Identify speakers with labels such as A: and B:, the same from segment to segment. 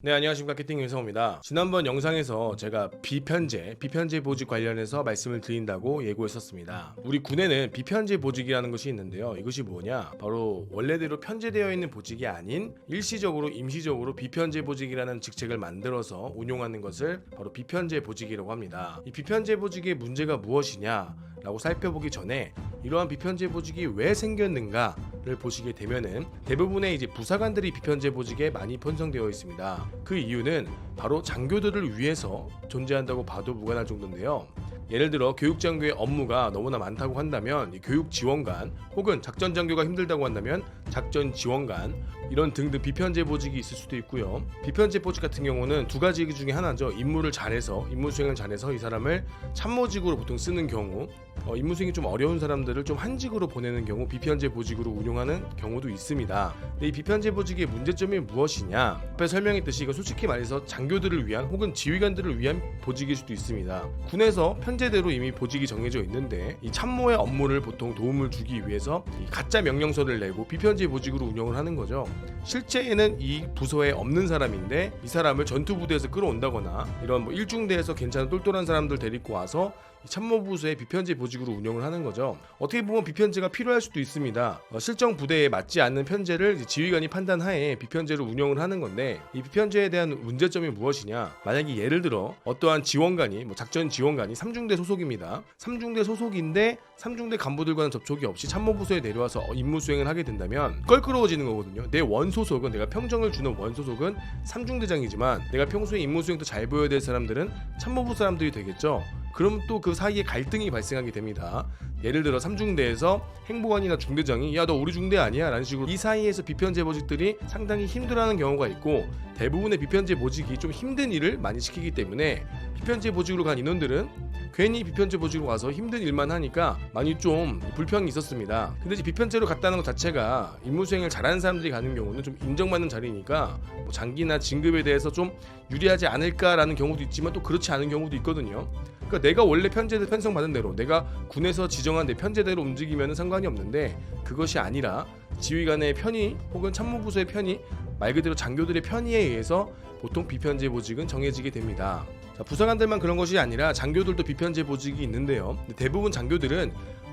A: 네, 안녕하십니까. 캐팅 윤성호입니다. 지난번 영상에서 제가 비편제 보직 관련해서 말씀을 드린다고 예고했었습니다. 우리 군에는 비편제 보직이라는 것이 있는데요. 이것이 뭐냐? 바로 원래대로 편제되어 있는 보직이 아닌 일시적으로 임시적으로 비편제 보직이라는 직책을 만들어서 운용하는 것을 바로 비편제 보직이라고 합니다. 이 비편제 보직의 문제가 무엇이냐 라고 살펴보기 전에 이러한 비편제 보직이 왜 생겼는가를 보시게 되면은 대부분의 이제 부사관들이 비편제 보직에 많이 편성되어 있습니다. 그 이유는 바로 장교들을 위해서 존재한다고 봐도 무관할 정도인데요. 예를 들어 교육장교의 업무가 너무나 많다고 한다면 이 교육지원관 혹은 작전장교가 힘들다고 한다면 작전지원관 이런 등등 비편제 보직이 있을 수도 있고요. 비편제 보직 같은 경우는 두 가지 중에 하나죠. 임무 수행을 잘해서 이 사람을 참모직으로 보통 쓰는 경우, 임무 수행이 좀 어려운 사람들을 좀 한직으로 보내는 경우 비편제 보직으로 운용하는 경우도 있습니다. 근데 이 비편제 보직의 문제점이 무엇이냐? 앞에 설명했듯이 이건 솔직히 말해서 장교들을 위한 혹은 지휘관들을 위한 보직일 수도 있습니다. 군에서 편제대로 이미 보직이 정해져 있는데 이 참모의 업무를 보통 도움을 주기 위해서 이 가짜 명령서를 내고 비편제 보직으로 운영을 하는 거죠. 실제에는 이 부서에 없는 사람인데 이 사람을 전투부대에서 끌어온다거나 이런 일중대에서 괜찮은 똘똘한 사람들 데리고 와서 참모부서의 비편제 보직으로 운영을 하는 거죠. 어떻게 보면 비편제가 필요할 수도 있습니다. 실정 부대에 맞지 않는 편제를 지휘관이 판단하에 비편제로 운영을 하는 건데 이 비편제에 대한 문제점이 무엇이냐? 만약에 예를 들어 어떠한 지원관이 작전 지원관이 3중대 소속입니다. 3중대 소속인데 3중대 간부들과는 접촉이 없이 참모부서에 내려와서 임무 수행을 하게 된다면 껄끄러워지는 거거든요. 내 원소속은 내가 평정을 주는 원소속은 3중대장이지만 내가 평소에 임무 수행도 잘 보여야 될 사람들은 참모부 사람들이 되겠죠. 그럼 또 그 사이에 갈등이 발생하게 됩니다. 예를 들어 3중대에서 행보관이나 중대장이 야 너 우리 중대 아니야? 라는 식으로 이 사이에서 비편제 보직들이 상당히 힘들어하는 경우가 있고 대부분의 비편제 보직이 좀 힘든 일을 많이 시키기 때문에 비편제 보직으로 간 인원들은 괜히 비편제 보직으로 와서 힘든 일만 하니까 많이 좀 불평이 있었습니다. 근데 이제 비편제로 갔다는 것 자체가 임무 수행을 잘하는 사람들이 가는 경우는 좀 인정받는 자리니까 장기나 진급에 대해서 좀 유리하지 않을까라는 경우도 있지만 또 그렇지 않은 경우도 있거든요. 그러니까 내가 원래 편성 받은 대로 내가 군에서 지정한 내 편제대로 움직이면 상관이 없는데 그것이 아니라 지휘관의 편의 혹은 참모부서의 편의 말 그대로 장교들의 편의에 의해서 보통 비편제 보직은 정해지게 됩니다. 부사관들만 그런 것이 아니라 장교들도 비편제 보직이 있는데요. 대부분 장교들은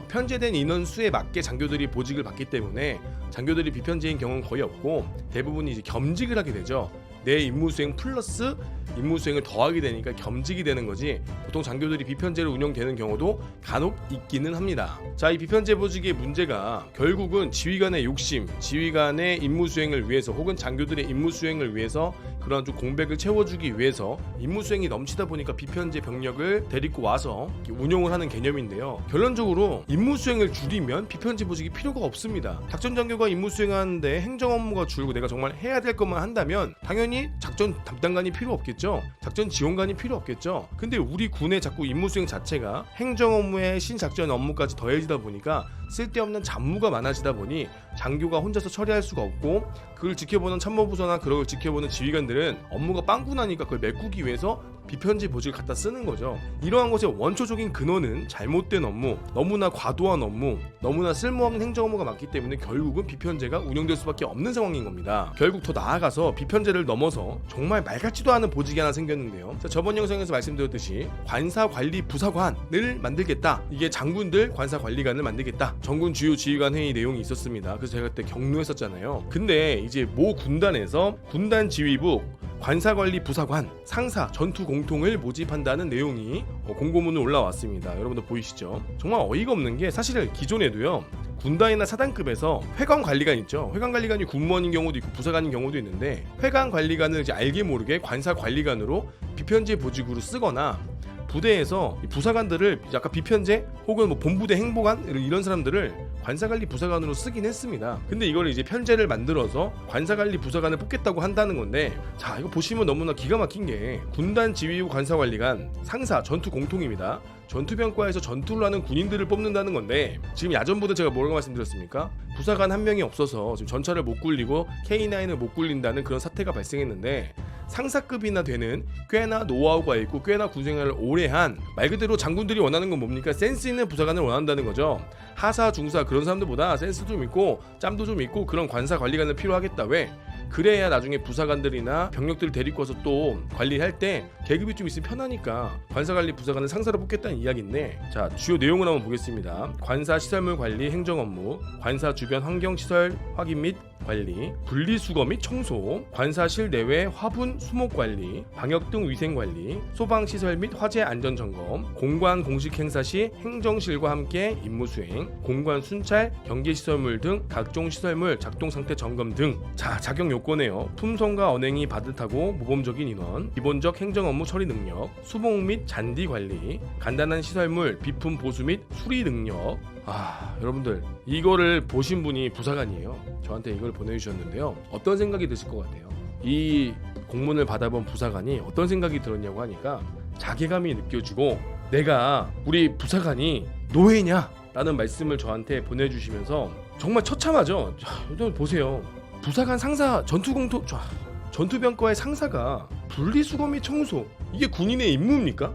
A: 편제된 인원 수에 맞게 장교들이 보직을 받기 때문에 장교들이 비편제인 경우는 거의 없고 대부분이 이제 겸직을 하게 되죠. 내 임무 수행 플러스 임무 수행을 더하게 되니까 겸직이 되는 거지 보통 장교들이 비편제로 운영되는 경우도 간혹 있기는 합니다. 자, 이 비편제 보직의 문제가 결국은 지휘관의 욕심, 지휘관의 임무 수행을 위해서 혹은 장교들의 임무 수행을 위해서 그런 좀 공백을 채워주기 위해서 임무 수행이 넘치다 보니까 비편제 병력을 데리고 와서 운용을 하는 개념인데요. 결론적으로 임무 수행을 줄이면 비편제 보직이 필요가 없습니다. 작전장교가 임무 수행하는데 행정 업무가 줄고 내가 정말 해야 될 것만 한다면 당연히 작전 담당관이 필요 없겠죠. 작전 지원관이 필요 없겠죠. 근데 우리 군의 자꾸 임무 수행 자체가 행정 업무에 신작전 업무까지 더해지다 보니까 쓸데없는 잡무가 많아지다 보니 장교가 혼자서 처리할 수가 없고 그걸 지켜보는 참모부서나 그걸 지켜보는 지휘관들은 업무가 빵꾸 나니까 그걸 메꾸기 위해서 비편제 보직을 갖다 쓰는 거죠. 이러한 것의 원초적인 근원은 잘못된 업무, 너무나 과도한 업무, 너무나 쓸모없는 행정 업무가 많기 때문에 결국은 비편제가 운영될 수밖에 없는 상황인 겁니다. 결국 더 나아가서 비편제를 넘어서 정말 말 같지도 않은 보직이 하나 생겼는데요. 자, 저번 영상에서 말씀드렸듯이 관사관리부사관을 만들겠다. 이게 장군들 관사관리관을 만들겠다. 전군 주요 지휘관 회의 내용이 있었습니다. 그래서 제가 그때 경로했었잖아요. 근데 이제 모 군단에서 군단 지휘부 관사관리 부사관, 상사, 전투 공통을 모집한다는 내용이 공고문으로 올라왔습니다. 여러분들 보이시죠? 정말 어이가 없는 게 사실 기존에도요. 군단이나 사단급에서 회관관리관 있죠. 회관관리관이 군무원인 경우도 있고 부사관인 경우도 있는데 회관관리관을 이제 알게 모르게 관사관리관으로 비편제 보직으로 쓰거나 부대에서 부사관들을 약간 비편제 혹은 본부대 행보관 이런 사람들을 관사관리 부사관으로 쓰긴 했습니다. 근데 이걸 이제 편제를 만들어서 관사관리 부사관을 뽑겠다고 한다는 건데 자, 이거 보시면 너무나 기가 막힌 게 군단 지휘부 관사관리관 상사 전투 공통입니다. 전투병과에서 전투를 하는 군인들을 뽑는다는 건데 지금 야전부대 제가 뭐라고 말씀드렸습니까? 부사관 한 명이 없어서 지금 전차를 못 굴리고 K9을 못 굴린다는 그런 사태가 발생했는데 상사급이나 되는 꽤나 노하우가 있고 꽤나 군생활을 오래 한 말 그대로 장군들이 원하는 건 뭡니까? 센스 있는 부사관을 원한다는 거죠. 하사 중사 그런 사람들보다 센스 좀 있고 짬도 좀 있고 그런 관사 관리관을 필요하겠다. 왜? 그래야 나중에 부사관들이나 병력들을 데리고 와서 또 관리할 때 계급이 좀 있으면 편하니까 관사관리 부사관을 상사로 뽑겠다는 이야기인데, 자, 주요 내용을 한번 보겠습니다. 관사 시설물 관리 행정 업무, 관사 주변 환경 시설 확인 및 관리, 분리수거 및 청소, 관사 실내외 화분 수목 관리, 방역 등 위생 관리, 소방 시설 및 화재 안전 점검, 공관 공식 행사 시 행정실과 함께 임무 수행, 공관 순찰, 경계 시설물 등 각종 시설물 작동 상태 점검 등. 자, 자격 요건에요. 품성과 언행이 바듯하고 모범적인 인원, 기본적 행정 업무 처리 능력, 수목 및 잔디 관리, 간단한 시설물 비품 보수 및 수리 능력. 여러분들 이거를 보신 분이 부사관이에요. 저한테 이걸 보내주셨는데요. 어떤 생각이 드실 것 같아요? 이 공문을 받아본 부사관이 어떤 생각이 들었냐고 하니까 자괴감이 느껴지고, 내가 우리 부사관이 노예냐? 라는 말씀을 저한테 보내주시면서 정말 처참하죠. 여러분 보세요. 부사관 상사 전투병과의 상사가 분리수거 및 청소, 이게 군인의 임무입니까?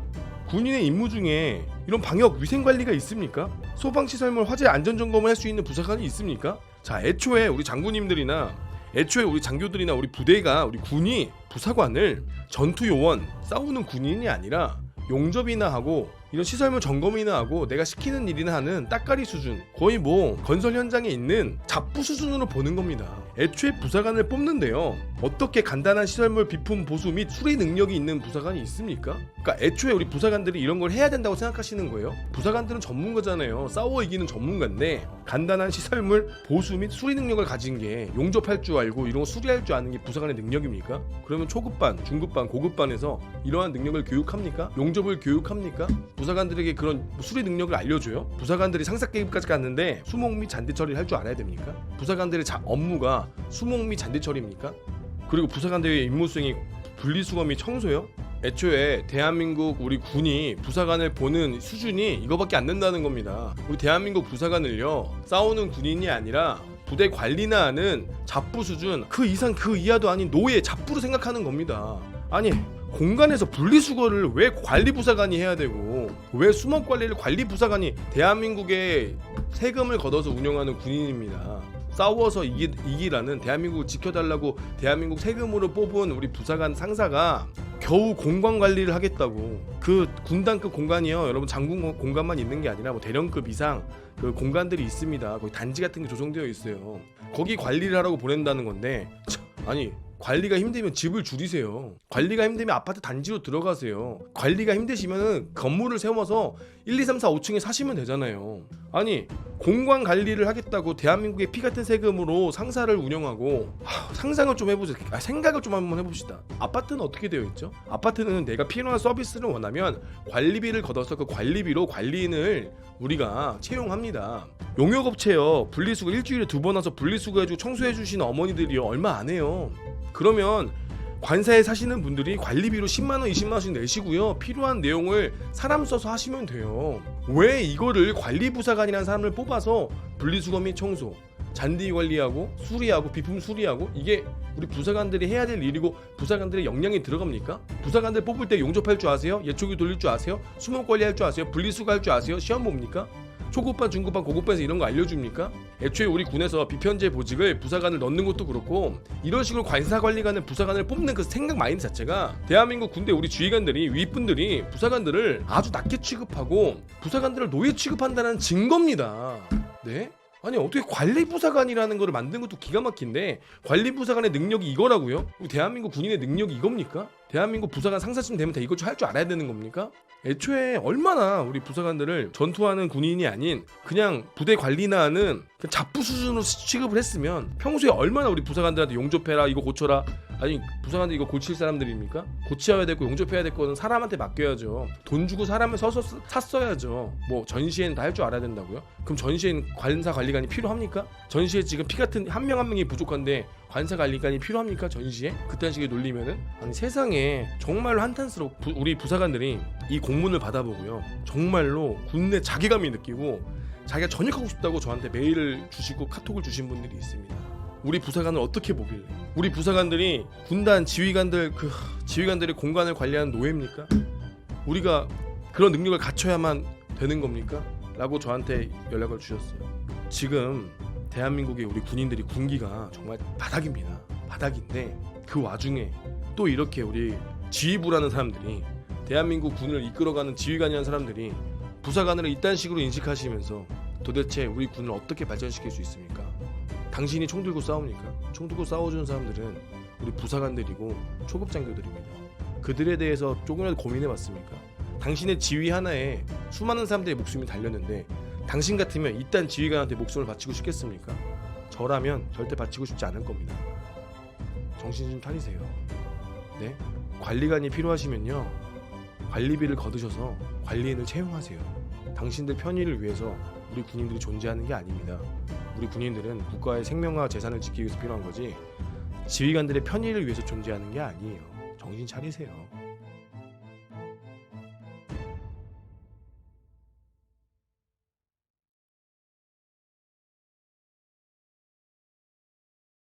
A: 군인의 임무 중에 이런 방역 위생관리가 있습니까? 소방시설물 화재 안전점검을 할 수 있는 부사관이 있습니까? 자, 애초에 우리 장군님들이나 애초에 우리 장교들이나 우리 부대가, 우리 군이 부사관을 전투요원, 싸우는 군인이 아니라 용접이나 하고 이런 시설물 점검이나 하고 내가 시키는 일이나 하는 따까리 수준, 거의 뭐 건설 현장에 있는 잡부 수준으로 보는 겁니다. 애초에 부사관을 뽑는데요, 어떻게 간단한 시설물 비품 보수 및 수리 능력이 있는 부사관이 있습니까? 그러니까 애초에 우리 부사관들이 이런 걸 해야 된다고 생각하시는 거예요? 부사관들은 전문가잖아요. 싸워 이기는 전문가인데 간단한 시설물 보수 및 수리 능력을 가진 게, 용접할 줄 알고 이런 거 수리할 줄 아는 게 부사관의 능력입니까? 그러면 초급반, 중급반, 고급반에서 이러한 능력을 교육합니까? 용접을 교육합니까? 부사관들에게 그런 수리 능력을 알려줘요? 부사관들이 상사계급까지 갔는데 수목 및 잔디 처리를 할 줄 알아야 됩니까? 부사관들의 업무가 수목 및 잔디 처리입니까? 그리고 부사관들의 임무 수행이 분리수거 및 청소요? 애초에 대한민국 우리 군이 부사관을 보는 수준이 이거밖에 안 된다는 겁니다. 우리 대한민국 부사관을요, 싸우는 군인이 아니라 부대 관리나 하는 잡부 수준, 그 이상 그 이하도 아닌 노예, 잡부로 생각하는 겁니다. 아니, 공간에서 분리수거를 왜 관리부사관이 해야 되고, 왜 수목관리를 관리부사관이, 대한민국의 세금을 걷어서 운영하는 군인입니다. 싸워서 이기라는, 대한민국을 지켜달라고 대한민국 세금으로 뽑은 우리 부사관 상사가 겨우 공간 관리를 하겠다고. 그 군단급 공간이요, 여러분, 장군 공간만 있는 게 아니라 뭐 대령급 이상 그 공간들이 있습니다. 거기 단지 같은 게 조성되어 있어요. 거기 관리를 하라고 보낸다는 건데, 아니, 관리가 힘들면 집을 줄이세요. 관리가 힘들면 아파트 단지로 들어가세요. 관리가 힘드시면은 건물을 세워서 1, 2, 3, 4, 5층에 사시면 되잖아요. 아니, 공간 관리를 하겠다고 대한민국의 피 같은 세금으로 상사를 운영하고, 상상을 좀 해보세요. 생각을 좀 한번 해봅시다. 아파트는 어떻게 되어 있죠? 아파트는 내가 필요한 서비스를 원하면 관리비를 걷어서 그 관리비로 관리인을 우리가 채용합니다. 용역업체요, 분리수거 일주일에 2번 와서 분리수거 해주고 청소해 주시는 어머니들이요, 얼마 안 해요. 그러면 관사에 사시는 분들이 관리비로 10만원 20만원씩 내시고요, 필요한 내용을 사람 써서 하시면 돼요. 왜 이거를 관리부사관이라는 사람을 뽑아서 분리수거 및 청소, 잔디 관리하고 수리하고 비품 수리하고, 이게 우리 부사관들이 해야 될 일이고 부사관들의 역량이 들어갑니까? 부사관들 뽑을 때 용접할 줄 아세요? 예초기 돌릴 줄 아세요? 수목 관리할 줄 아세요? 분리수거 할 줄 아세요? 시험 봅니까? 초급반, 중급반, 고급반에서 이런 거 알려줍니까? 애초에 우리 군에서 비편제 보직을 부사관을 넣는 것도 그렇고, 이런 식으로 관사관리관을 부사관을 뽑는 그 생각 마인드 자체가, 대한민국 군대 우리 지휘관들이, 윗분들이 부사관들을 아주 낮게 취급하고 부사관들을 노예 취급한다는 증거입니다. 네? 아니, 어떻게 관리부사관이라는 거를 만든 것도 기가 막힌데, 관리부사관의 능력이 이거라고요? 우리 대한민국 군인의 능력이 이겁니까? 대한민국 부사관 상사쯤 되면 다 이거 좀 할 줄 알아야 되는 겁니까? 애초에 얼마나 우리 부사관들을 전투하는 군인이 아닌 그냥 부대 관리나 하는 잡부 수준으로 취급을 했으면 평소에 얼마나 우리 부사관들한테 용접해라, 이거 고쳐라. 아니, 부사관들 이거 고칠 사람들입니까? 고쳐야 되고 용접해야 될 거는 사람한테 맡겨야죠. 돈 주고 사람을 서서 샀어야죠. 뭐 전시회는 다 할 줄 알아야 된다고요? 그럼 전시회는 관사 관리관이 필요합니까? 전시회 지금 피 같은 한 명 한 명이 부족한데 관사 관리관이 필요합니까? 전시에? 그딴 식의 논리면은? 아니, 세상에 정말로 한탄스러워. 우리 부사관들이 이 공문을 받아보고요, 정말로 군내 자괴감이 느끼고 자기가 전역하고 싶다고 저한테 메일을 주시고 카톡을 주신 분들이 있습니다. 우리 부사관을 어떻게 보길래? 우리 부사관들이 군단 지휘관들, 그 지휘관들의 공간을 관리하는 노예입니까? 우리가 그런 능력을 갖춰야만 되는 겁니까? 라고 저한테 연락을 주셨어요. 지금 대한민국의 우리 군인들이 군기가 정말 바닥입니다. 바닥인데 그 와중에 또 이렇게 우리 지휘부라는 사람들이 대한민국 군을 이끌어가는 지휘관이라는 사람들이 부사관을 이딴 식으로 인식하시면서 도대체 우리 군을 어떻게 발전시킬 수 있습니까? 당신이 총 들고 싸웁니까? 총 들고 싸워주는 사람들은 우리 부사관들이고 초급 장교들입니다. 그들에 대해서 조금이라도 고민해봤습니까? 당신의 지휘 하나에 수많은 사람들의 목숨이 달렸는데 당신 같으면 이딴 지휘관한테 목숨을 바치고 싶겠습니까? 저라면 절대 바치고 싶지 않을 겁니다. 정신 좀 차리세요. 네? 관리관이 필요하시면요, 관리비를 거두셔서 관리인을 채용하세요. 당신들 편의를 위해서 우리 군인들이 존재하는 게 아닙니다. 우리 군인들은 국가의 생명과 재산을 지키기 위해서 필요한 거지 지휘관들의 편의를 위해서 존재하는 게 아니에요. 정신 차리세요.